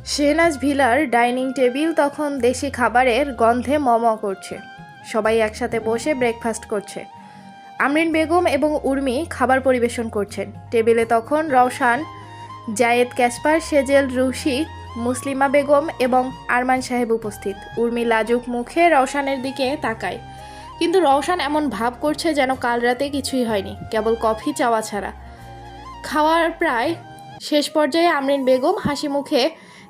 Shehnaz ভিলার dining table তখন দেশি খাবারের গন্ধে মম করছে। সবাই একসাথে বসে ব্রেকফাস্ট করছে। আমরিন বেগম এবং উর্মি খাবার পরিবেশন করছেন। টেবিলে তখন রওশান, জায়েদ, ক্যাসপার, সেজেল, রুশি, মুসলিমা বেগম এবং আরমান সাহেব উপস্থিত। উর্মি লাজুক মুখে রওশানের দিকে তাকায়, কিন্তু রওশান এমন ভাব করছে যেন কাল রাতে কিছুই হয়নি, কেবল কফি চাওয়া ছাড়া। খাওয়ার প্রায় শেষ পর্যায়ে আমরিন বেগম হাসি মুখে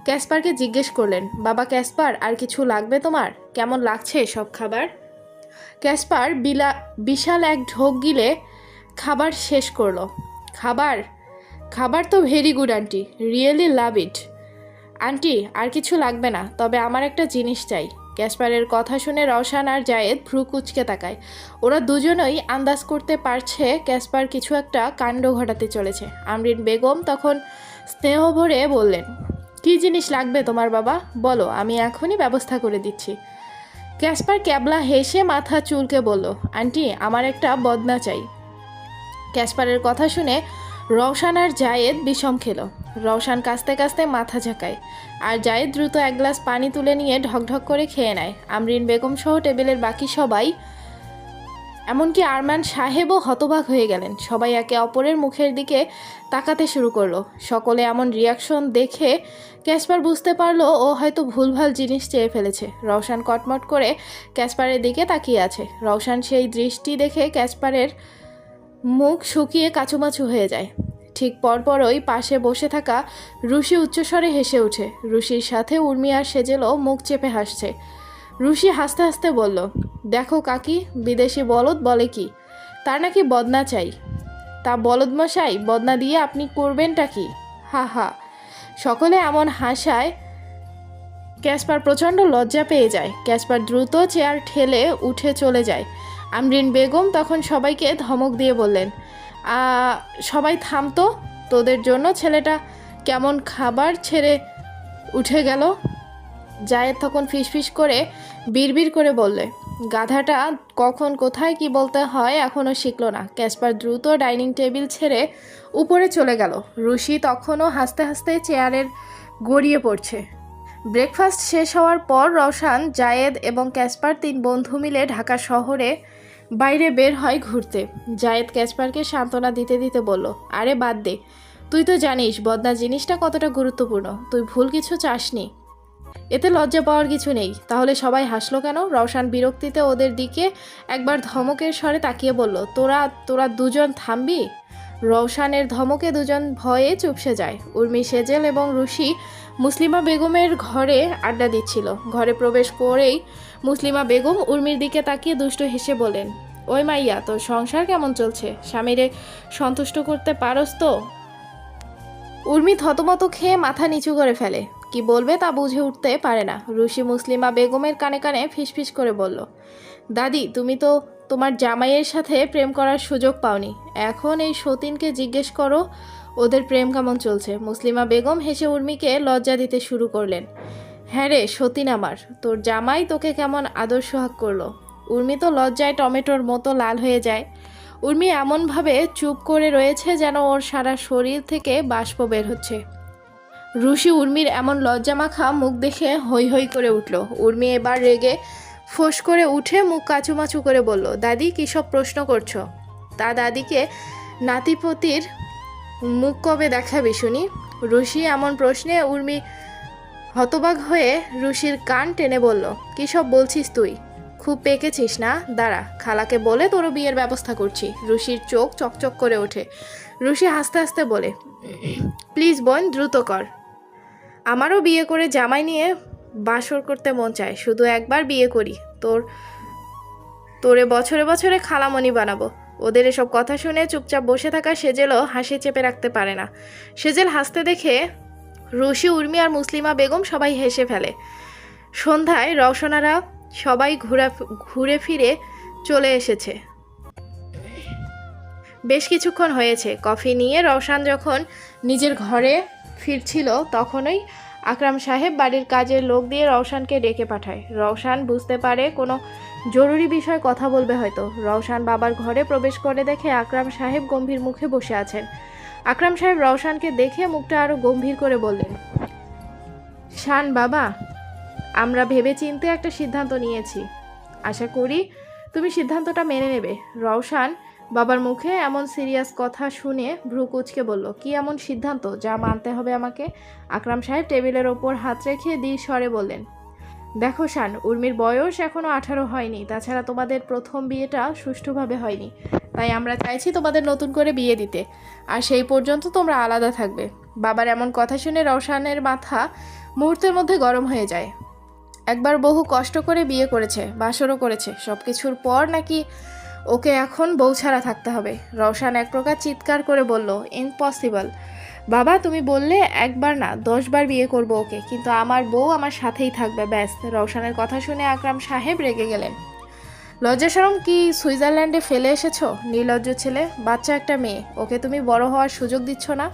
ক্যাসপারকে জিজ্ঞেস করলেন, বাবা ক্যাসপার, আর কিছু লাগবে তোমার? কেমন লাগছে সব খাবার? ক্যাসপার বিশাল এক ঢোক গিলে খাবার শেষ করলো। খাবার খাবার তো very good aunty, really love it. Aunty, আর কিছু লাগবে না, তবে আমার একটা জিনিস চাই। ক্যাসপারের কথা শুনে রওশান আর জায়েদ ভ্রু কুঁচকে তাকায়। ওরা দুজনই আন্দাজ করতে পারছে ক্যাসপার কিছু একটা কাণ্ড ঘটাতে চলেছে। আমরিন বেগম তখন স্নেহ ভরে বললেন, কী জিনিস লাগবে তোমার বাবা? বলো, আমি এখনই ব্যবস্থা করে দিচ্ছি। ক্যাসপার ক্যাবলা হেসে মাথা চুলকে বলল, আন্টি, আমার একটা বদনা চাই। ক্যাসপারের কথা শুনে রওশান আর জায়েদ বিষম খেল। রওশান কাস্তে কাস্তে মাথা ঝাঁকায়, আর জায়েদ দ্রুত এক গ্লাস পানি তুলে নিয়ে ঢকঢক করে খেয়ে নেয়। আমরিন বেগম সহ টেবিলের বাকি সবাই, এমনকি আরমান সাহেবও হতবাক হয়ে গেলেন। সবাই একে অপরের মুখের দিকে তাকাতে শুরু করলো। সকলে এমন রিয়াকশন দেখে ক্যাসপার বুঝতে পারলো ও হয়তো ভুলভাল জিনিস চেয়ে ফেলেছে। রওশান কটমট করে ক্যাসপারের দিকে তাকিয়ে আছে। রওশান সেই দৃষ্টি দেখে ক্যাসপারের মুখ শুকিয়ে কাচুমাচু হয়ে যায়। ঠিক পরপরই পাশে বসে থাকা রুশি উচ্চস্বরে হেসে ওঠে। রুশির সাথে উর্মি আর সেজেলও মুখ চেপে হাসছে। রুশি হাসতে হাসতে বলল, দেখো কাকি, বিদেশি বলদ বলে কি, তার নাকি বদনা চাই। তা বলদ মশাই, বদনা দিয়ে আপনি করবেনটা কি? হা হা। সকলে এমন হাসায় ক্যাসপার প্রচণ্ড লজ্জা পেয়ে যায়। ক্যাসপার দ্রুত চেয়ার ঠেলে উঠে চলে যায়। আমরিন বেগম তখন সবাইকে ধমক দিয়ে বললেন, সবাই থামতো, তোদের জন্য ছেলেটা কেমন খাবার ছেড়ে উঠে গেল। জায়েদ তখন ফিসফিস করে বিড়বিড় করে বললে, গাধাটা কখন কোথায় কি বলতে হয় এখনও শিখল না। ক্যাসপার দ্রুত ডাইনিং টেবিল ছেড়ে উপরে চলে গেল। রুশি তখনও হাসতে হাসতে চেয়ারের গড়িয়ে পড়ছে। ব্রেকফাস্ট শেষ হওয়ার পর রওশান, জায়েদ এবং ক্যাসপার তিন বন্ধু মিলে ঢাকা শহরে বাইরে বের হয় ঘুরতে। জায়েদ ক্যাসপারকে সান্ত্বনা দিতে দিতে বলল, আরে বাদ দে, তুই তো জানিস বদনা জিনিসটা কতটা গুরুত্বপূর্ণ, তুই ভুল কিছু চাসনি, এতে লজ্জা পাওয়ার কিছু নেই। তাহলে সবাই হাসলো কেন? রওশান বিরক্তিতে ওদের দিকে একবার ধমকের স্বরে তাকিয়ে বলল, তোরা দুজন থামবি? রওশানের ধমকে দুজন ভয়ে চুপসে যায়। উর্মি, সেজেল এবং রুশি মুসলিমা বেগমের ঘরে আড্ডা দিচ্ছিল। ঘরে প্রবেশ করেই মুসলিমা বেগম উর্মির দিকে তাকিয়ে দুষ্টু হেসে বলেন, ওই মাইয়া, তোর সংসার কেমন চলছে? স্বামীরে সন্তুষ্ট করতে পারস তো? উর্মি থতমত খেয়ে মাথা নিচু করে ফেলে। কি বলবে তা বুঝে উঠতে পারে না। রুশি মুসলিমা বেগমের কানে কানে ফিসফিস করে বলল, দাদি, তুমি তো তোমার জামাইয়ের সাথে প্রেম করার সুযোগ পাওনি, এখন এই সতীনকে জিজ্ঞেস করো ওদের প্রেম কেমন চলছে। মুসলিমা বেগম হেসে উর্মিকে লজ্জা দিতে শুরু করলেন, হ্যাঁ রে সতীন আমার, তোর জামাই তোকে কেমন আদর সোহাগ করলো। উর্মি তো লজ্জায় টমেটোর মতো লাল হয়ে যায়। উর্মি এমনভাবে চুপ করে রয়েছে যেন ওর সারা শরীর থেকে বাষ্প বের হচ্ছে। রুশি উর্মির এমন লজ্জামাখা মুখ দেখে হৈ হৈ করে উঠল। উর্মি এবার রেগে ফোঁস করে উঠে মুখ কাচুমাচু করে বলল, দাদি, কী সব প্রশ্ন করছো? তা দাদিকে নাতিপতির মুখ কবে দেখাবি শুনি? রুশি এমন প্রশ্নে উর্মি হতবাক হয়ে রুশির কান টেনে বলল, কী সব বলছিস তুই? খুব পেকেছিস না? দাঁড়া, খালাকে বলে তোরও বিয়ের ব্যবস্থা করছি। রুশির চোখ চকচক করে ওঠে। রুশি হাসতে হাসতে বলে, প্লিজ বোন, দ্রুত কর, আমারও বিয়ে করে জামাই নিয়ে বাসর করতে মন চায়। শুধু একবার বিয়ে করি, তোরে বছরে বছরে খালামণি বানাবো। ওদের এসব কথা শুনে চুপচাপ বসে থাকা সেজেলও হাসি চেপে রাখতে পারে না। সেজেল হাসতে দেখে রুশি, উর্মি আর মুসলিমা বেগম সবাই হেসে ফেলে। সন্ধ্যায় রওশনারা সবাই ঘুরে ফিরে চলে এসেছে। বেশ কিছুক্ষণ হয়েছে। কফি নিয়ে রওশান যখন নিজের ঘরে ফিরছিল তখনই আকরাম সাহেব বাড়ির কাজের লোক দিয়ে রওশানকে ডেকে পাঠায়। রওশান বুঝতে পারে কোনো জরুরি বিষয় কথা বলবে হয়তো। রওশান বাবার ঘরে প্রবেশ করে দেখে আকরাম সাহেব গম্ভীর মুখে বসে আছেন। আকরাম সাহেব রওশানকে দেখে মুখটা আরও গম্ভীর করে বললেন, শান বাবা, আমরা ভেবেচিন্তে একটা সিদ্ধান্ত নিয়েছি। আশা করি তুমি সিদ্ধান্তটা মেনে নেবে। রওশান বাবার মুখে এমন সিরিয়াস কথা শুনে ভ্রু কুঁচকে বলল, কি এমন সিদ্ধান্ত যা মানতে হবে আমাকে? আকরাম সাহেব টেবিলের ওপর হাত রেখে ধীর স্বরে বললেন, দেখো শান, উর্মির বয়স এখনো 18 হয়নি। তাছাড়া তোমাদের প্রথম বিয়েটা সুষ্ঠুভাবে হয়নি, তাই আমরা চাইছি তোমাদের নতুন করে বিয়ে দিতে, আর সেই পর্যন্ত তোমরা আলাদা থাকবে। বাবার এমন কথা শুনে রওশানের মাথা মুহূর্তের মধ্যে গরম হয়ে যায়। একবার বহু কষ্ট করে বিয়ে করেছে, বাসরও করেছে, সব কিছুর পর নাকি ওকে এখন বউ ছাড়া থাকতে হবে। রওশান এক প্রকার চিৎকার করে বলল, ইম্পসিবল বাবা, তুমি বললে একবার না 10 বার বিয়ে করবো ওকে, কিন্তু আমার বউ আমার সাথেই থাকবে, ব্যাস। রওশানের কথা শুনে আকরাম সাহেব রেগে গেলেন। লজ্জা শরম কি সুইজারল্যান্ডে ফেলে এসেছো? নির্লজ্জ ছেলে, বাচ্চা একটা মেয়ে, ওকে তুমি বড় হওয়ার সুযোগ দিচ্ছ না।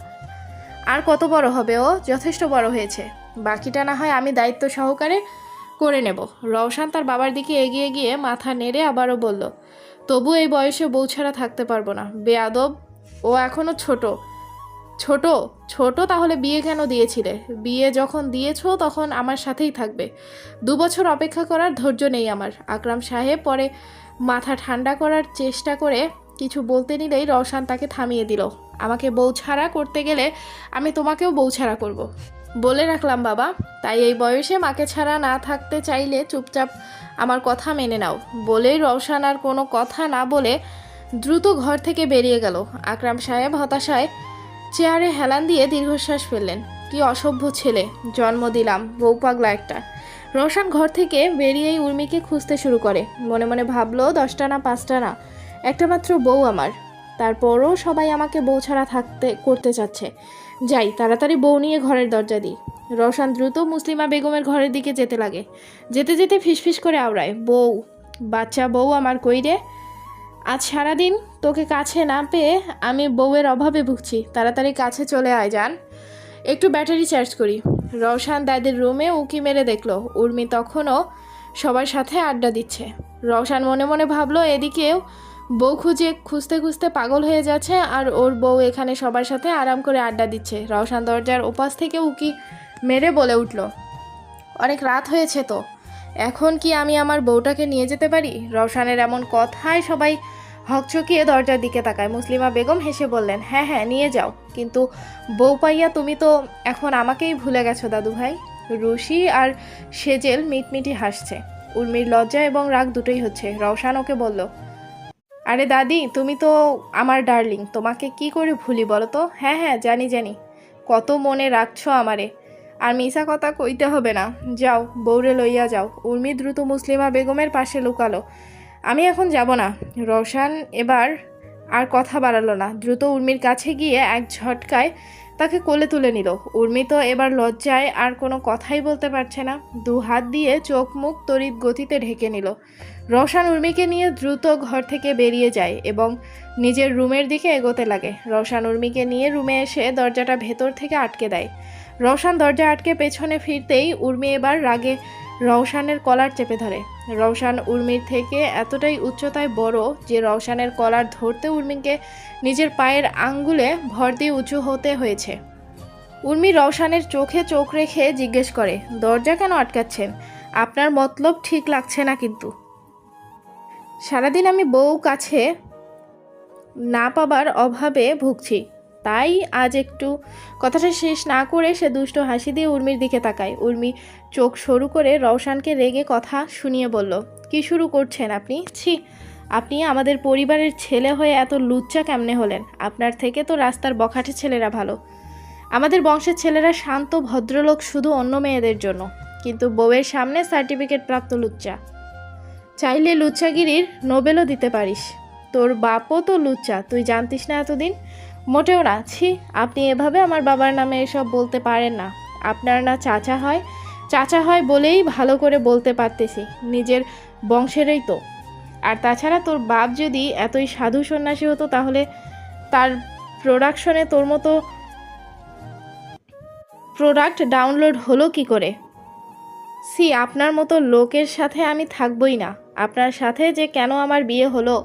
আর কত বড় হবে ও? যথেষ্ট বড় হয়েছে, বাকিটা না হয় আমি দায়িত্ব সহকারে করে নেব। রওশান তার বাবার দিকে এগিয়ে গিয়ে মাথা নেড়ে আবারও বলল, তবু এই বয়সে বউ ছাড়া থাকতে পারবো না। বেয়াদব, ও এখনো ছোট। ছোট ছোট তাহলে বিয়ে কেন দিয়েছিলে? বিয়ে যখন দিয়েছো তখন আমার সাথেই থাকবে। 2 বছর অপেক্ষা করার ধৈর্য নেই আমার। আকরাম সাহেব পরে মাথা ঠান্ডা করার চেষ্টা করে কিছু বলতে নিলেই রওশান তাকে থামিয়ে দিল। আমাকে বউ ছাড়া করতে গেলে আমি তোমাকেও বউ ছাড়া করব। বলে রাখলাম বাবা, তাই এই বয়সে মাকে ছাড়া না থাকতে চাইলে চুপচাপ আমার কথা মেনে নাও। বলেই রওশান আর কোনো কথা না বলে দ্রুত ঘর থেকে বেরিয়ে গেল। আকরাম সাহেব হতাশায় চেয়ারে হেলান দিয়ে দীর্ঘশ্বাস ফেললেন। কি অসভ্য ছেলে জন্ম দিলাম, বউ পাগলা একটা। রওশান ঘর থেকে বেরিয়েই উর্মিকে খুঁজতে শুরু করে। মনে মনে ভাবলো, 10টা না 5টা না, একটা মাত্র বউ আমার। তারপরও সবাই আমাকে বউ ছাড়া করতে চাচ্ছে। যাই, তাড়াতাড়ি বউ নিয়ে ঘরের দরজা দিই। রওশান দ্রুত মুসলিমা বেগমের ঘরের দিকে যেতে লাগে। যেতে যেতে ফিসফিস করে আওড়ায়, বউ, বাচ্চা বউ আমার কই রে? আজ সারাদিন তোকে কাছে না পেয়ে আমি বউয়ের অভাবে ভুগছি, তাড়াতাড়ি কাছে চলে আয় যান, একটু ব্যাটারি চার্জ করি। রওশান দাদির রুমে উঁকি মেরে দেখলো উর্মি তখনও সবার সাথে আড্ডা দিচ্ছে। রওশান মনে মনে ভাবলো, এদিকেও বউ খুঁজতে খুঁজতে পাগল হয়ে যাচ্ছে, আর ওর বউ এখানে সবার সাথে আরাম করে আড্ডা দিচ্ছে। রওশান দরজার ওপাশ থেকে উঁকি মেরে বলে উঠল, অনেক রাত হয়েছে তো, এখন কি আমি আমার বউটাকে নিয়ে যেতে পারি? রওশানের এমন কথায় সবাই হকচকিয়ে দরজার দিকে তাকায়। মুসলিমা বেগম হেসে বললেন, হ্যাঁ হ্যাঁ নিয়ে যাও, কিন্তু বউ পাইয়া তুমি তো এখন আমাকেই ভুলে গেছো দাদু ভাই। রুশি আর সেজেল মিটমিটি হাসছে। উর্মির লজ্জা এবং রাগ দুটোই হচ্ছে। রওশান ওকে বলল, আরে দাদি, তুমি তো আমার ডার্লিং, তোমাকে কি করে ভুলি বলো তো? হ্যাঁ হ্যাঁ জানি জানি, কত মনে রাখছো আমারে, আর মিশা কথা কইতে হবে না, যাও বউরে লইয়া যাও। উর্মি দ্রুত মুসলিমা বেগমের পাশে লুকালো, আমি এখন যাব না। রওশান এবার আর কথা বাড়ালো না, দ্রুত উর্মির কাছে গিয়ে এক ঝটকায় তাকে কোলে তুলে নিল। উর্মি তো এবার লজ্জায় আর কোনো কথাই বলতে পারছে না, 2 হাত দিয়ে চোখ মুখ তড়িৎ গতিতে ঢেকে নিল। রওশান উর্মিকে নিয়ে দ্রুত ঘর থেকে বেরিয়ে যায় এবং নিজের রুমের দিকে এগোতে লাগে। রওশান উর্মিকে নিয়ে রুমে এসে দরজাটা ভেতর থেকে আটকে দেয়। রওশান দরজা আটকে পেছনে ফিরতেই উর্মি এবার রাগে রওশানের কলার চেপে ধরে। রওশান উর্মির থেকে এতটাই উচ্চতায় বড় যে রওশানের কলার ধরতে উর্মিকে নিজের পায়ের আঙ্গুলে ভর দিয়ে উঁচু হতে হয়েছে। উর্মি রওশানের চোখে চোখ রেখে জিজ্ঞেস করে, দরজা কেন আটকাচ্ছেন? আপনার মতলব ঠিক লাগছে না কিন্তু। সারাদিন আমি বউ কাছে না পাবার অভাবে ভুগছি, তাই আজ একটু। কথাটা শেষ না করে সে দুষ্ট হাসি দিয়ে উর্মির দিকে তাকায়। উর্মি চোখ সরু করে রওশানকে রেগে কথা শুনিয়ে বলল, কি শুরু করছেন আপনি? ছি, আপনি আমাদের পরিবারের ছেলে হয়ে এত লুচ্চা কেমনে হলেন? আপনার থেকে তো রাস্তার বখাটে ছেলেরা ভালো। আমাদের বংশের ছেলেরা শান্ত ভদ্রলোক শুধু অন্য মেয়েদের জন্য, কিন্তু বউয়ের সামনে সার্টিফিকেট প্রাপ্ত লুচ্চা। চাইলে লুচ্চাগিরির নোবেলও দিতে পারিস। তোর বাপও তো লুচ্চা, তুই জানতিস না এতদিন? মোটেও না, ছি, আপনি এভাবে আমার বাবার নামে এসব বলতে পারেন না। আপনার না চাচা হয় বলেই ভালো করে বলতে পারতেছি, নিজের বংশেরই তো। আর তাছাড়া তোর বাপ যদি এতই সাধু সন্ন্যাসী হতো তাহলে তার প্রোডাকশনে তোর মতো প্রোডাক্ট ডাউনলোড হলো কি করে? সি, আপনার মতো লোকের সাথে আমি থাকবই না। আপনার সাথে যে কেন আমার বিয়ে হলো?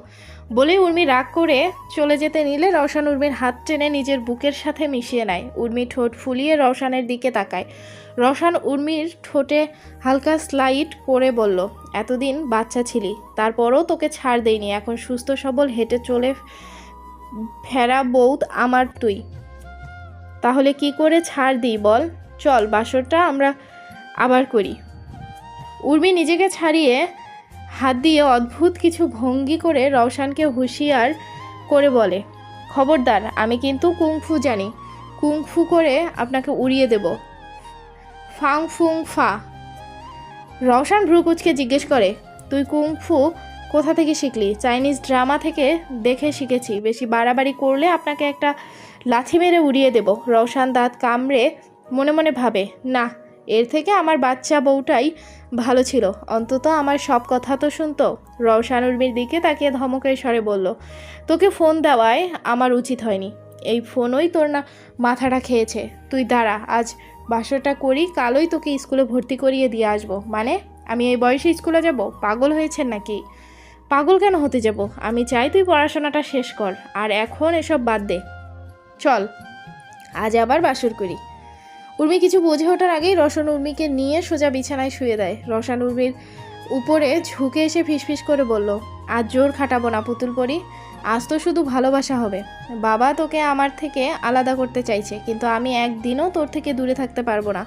বলে উর্মি রাগ করে চলে যেতে নিলে রওশান উর্মির হাত টেনে নিজের বুকের সাথে মিশিয়ে নেয়। উর্মি ঠোঁট ফুলিয়ে রওশানের দিকে তাকায়। রওশান উর্মির ঠোঁটে হালকা স্লাইড করে বলল, এতদিন বাচ্চা ছিলি, তারপরও তোকে ছাড় দেইনি। এখন সুস্থ সবল হেঁটে চলে ফেরা বউ আমার তুই, তাহলে কি করে ছাড় দিই বল? চল বাসরটা আমরা আবার করি। উর্মি নিজেকে ছাড়িয়ে হাত দিয়ে অদ্ভুত কিছু ভঙ্গি করে রওশানকে হুঁশিয়ার করে বলে, খবরদার, আমি কিন্তু কুংফু জানি, কুংফু করে আপনাকে উড়িয়ে দেব। ফাং ফুং ফা। রওশান ভ্রুকুচকে জিজ্ঞেস করে, তুই কুংফু কোথা থেকে শিখলি? চাইনিজ ড্রামা থেকে দেখে শিখেছি। বেশি বাড়াবাড়ি করলে আপনাকে একটা লাথি মেরে উড়িয়ে দেব। রওশান দাঁত কামড়ে মনে মনে ভাবে, না, এর থেকে আমার বাচ্চা বউটাই ভালো ছিল, অন্তত আমার সব কথা তো শুনতো। রওশান উর্মির দিকে তাকিয়ে ধমকের স্বরে বলল, তোকে ফোন দেওয়ায় আমার উচিত হয়নি, এই ফোনই তোর না মাথাটা খেয়েছে। তুই দাঁড়া, আজ বাসরটা করি, কালই তোকে স্কুলে ভর্তি করিয়ে দিয়ে আসবো। মানে আমি এই বয়সে স্কুলে যাব? পাগল হয়েছেন নাকি? পাগল কেন হতে যাব? আমি চাই তুই পড়াশোনাটা শেষ কর, আর এখন এসব বাদ দে। চল আজ আবার বাসর করি। উর্মি কিছু বুঝে ওঠার আগেই রওশান উর্মিকে নিয়ে সোজা বিছানায় শুয়ে দেয়। রওশান উর্মির উপরে ঝুঁকে এসে ফিসফিস করে বলল, আজ জোর খাটাবো না পুতুল পরি, আজ তো শুধু ভালোবাসা হবে। বাবা তোকে আমার থেকে আলাদা করতে চাইছে, কিন্তু আমি একদিনও তোর থেকে দূরে থাকতে পারবো না।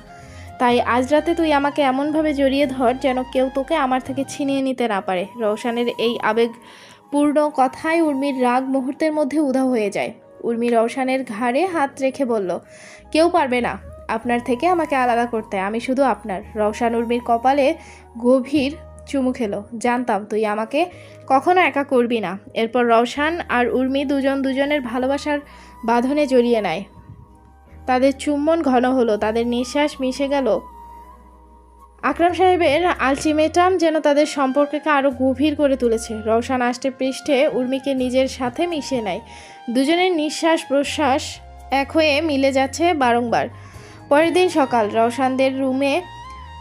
তাই আজ রাতে তুই আমাকে এমনভাবে জড়িয়ে ধর যেন কেউ তোকে আমার থেকে ছিনিয়ে নিতে না পারে। রওশানের এই আবেগপূর্ণ কথায় উর্মির রাগ মুহূর্তের মধ্যে উধাও হয়ে যায়। উর্মি রওশানের ঘাড়ে হাত রেখে বলল, কেউ পারবে না আপনার থেকে আমাকে আলাদা করতে, আমি শুধু আপনার। রওশান উর্মির কপালে গভীর চুমু খেলো, জানতাম তুই আমাকে কখনো একা করবি না। এরপর রওশান আর উর্মি দুজন দুজনের ভালোবাসার বাঁধনে জড়িয়ে নেয়। তাদের চুম্বন ঘন হলো, তাদের নিঃশ্বাস মিশে গেল। আকরাম সাহেবের আলটিমেটাম যেন তাদের সম্পর্ককে আরও গভীর করে তুলেছে। রওশান আষ্টে পৃষ্ঠে উর্মিকে নিজের সাথে মিশিয়ে নেয়। দুজনের নিঃশ্বাস প্রশ্বাস এক হয়ে মিলে যাচ্ছে বারংবার। পরের দিন সকাল, রওশানদের রুমে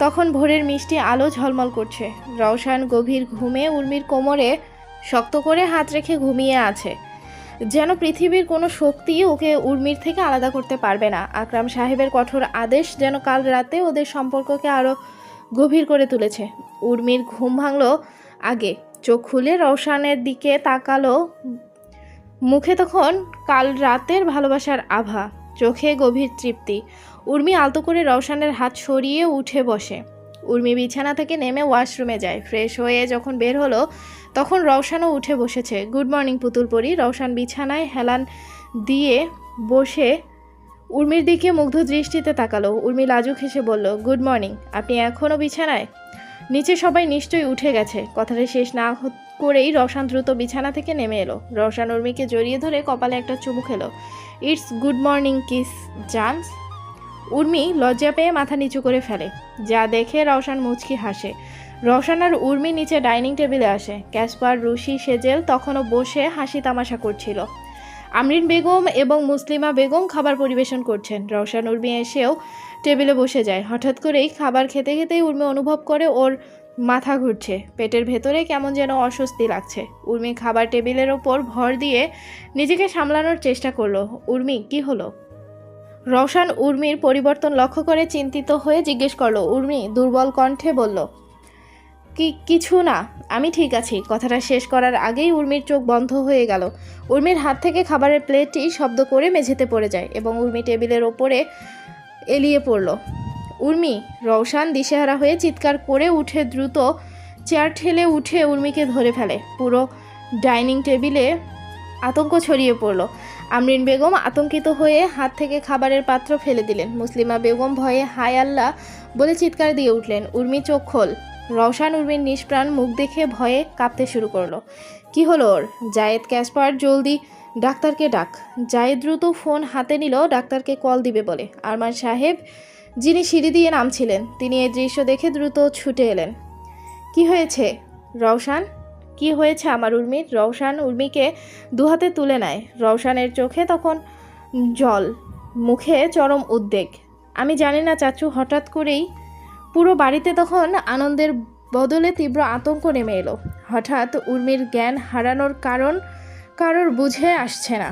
তখন ভোরের মিষ্টি আলো ঝলমল করছে। রওশান গভীর ঘুমে উর্মির কোমরে শক্ত করে হাত রেখে ঘুমিয়ে আছে, যেন পৃথিবীর কোনো শক্তি ওকে উর্মির থেকে আলাদা করতে পারবে না। আকরাম সাহেবের কঠোর আদেশ যেন কাল রাতে ওদের সম্পর্ককে আরও গভীর করে তুলেছে। উর্মির ঘুম ভাঙল আগে, চোখ খুলে রওশানের দিকে তাকালো, মুখে তখন কাল রাতের ভালোবাসার আভা, চোখে গভীর তৃপ্তি। উর্মি আলতো করে রওশানের হাত সরিয়ে উঠে বসে। উর্মি বিছানা থেকে নেমে ওয়াশরুমে যায়। ফ্রেশ হয়ে যখন বের হলো তখন রওশানও উঠে বসেছে। গুড মর্নিং পুতুল পরি। রওশান বিছানায় হেলান দিয়ে বসে উর্মির দিকে মুগ্ধ দৃষ্টিতে তাকালো। উর্মি লাজুক হেসে বলল, গুড মর্নিং, আপনি এখনও বিছানায়? নিচে সবাই নিশ্চয়ই উঠে গেছে। কথাটা শেষ না করেই রওশান দ্রুত বিছানা থেকে নেমে এলো। রওশান উর্মিকে জড়িয়ে ধরে কপালে একটা চুমু খেলো। ইটস গুড মর্নিং কিস জানস। উর্মি লজ্জা পেয়ে মাথা নিচু করে ফেলে, যা দেখে রওশান মুচকি হাসে। রওশান আর উর্মি নিচে ডাইনিং টেবিলে আসে। ক্যাসপার, রুশি, সেজেল তখনও বসে হাসি তামাশা করছিল। আমরিন বেগম এবং মুসলিমা বেগম খাবার পরিবেশন করছেন। রওশান উর্মি এসেও টেবিলে বসে যায়। হঠাৎ করেই খাবার খেতে খেতেই উর্মি অনুভব করে ওর মাথা ঘুরছে, পেটের ভেতরে কেমন যেন অস্বস্তি লাগছে। উর্মি খাবার টেবিলের ওপর ভর দিয়ে নিজেকে সামলানোর চেষ্টা করলো। উর্মি, কি হলো? রওশান উর্মির পরিবর্তন লক্ষ্য করে চিন্তিত হয়ে জিজ্ঞেস করলো। উর্মি দুর্বল কণ্ঠে বলল, কিছু না, আমি ঠিক আছি। কথাটা শেষ করার আগেই উর্মির চোখ বন্ধ হয়ে গেল। উর্মির হাত থেকে খাবারের প্লেটটি শব্দ করে মেঝেতে পড়ে যায় এবং উর্মি টেবিলের ওপরে এলিয়ে পড়ল। উর্মি! রওশান দিশেহারা হয়ে চিৎকার করে উঠে দ্রুত চেয়ার ঠেলে উঠে উর্মিকে ধরে ফেলে। পুরো ডাইনিং টেবিলে আতঙ্ক ছড়িয়ে পড়ল। আমরিন বেগম আতঙ্কিত হয়ে হাত থেকে খাবারের পাত্র ফেলে দিলেন। মুসলিমা বেগম ভয়ে হায় আল্লাহ বলে চিৎকার দিয়ে উঠলেন। উর্মি, চোখ খোল। রওশান উর্মির নিষ্প্রাণ মুখ দেখে ভয়ে কাঁপতে শুরু করলো। কি হলো ওর? জায়েদ, ক্যাসপার, জলদি ডাক্তারকে ডাক। জায়েদ দ্রুত ফোন হাতে নিল ডাক্তারকে কল দিবে বলে। আরমান সাহেব, যিনি সিঁড়ি দিয়ে নামছিলেন, তিনি এই দৃশ্য দেখে দ্রুত ছুটে এলেন। কি হয়েছে রওশান? কি হয়েছে আমার উর্মির? রওশান উর্মিকে দুহাতে তুলে নেয়। রওশানের চোখে তখন জল, মুখে চরম উদ্বেগ। আমি জানি না চাচু, হঠাৎ করেই পুরো বাড়িতে তখন আনন্দের বদলে তীব্র আতঙ্ক নেমে এলো। হঠাৎ উর্মির জ্ঞান হারানোর কারণ কারোর বুঝে আসছে না।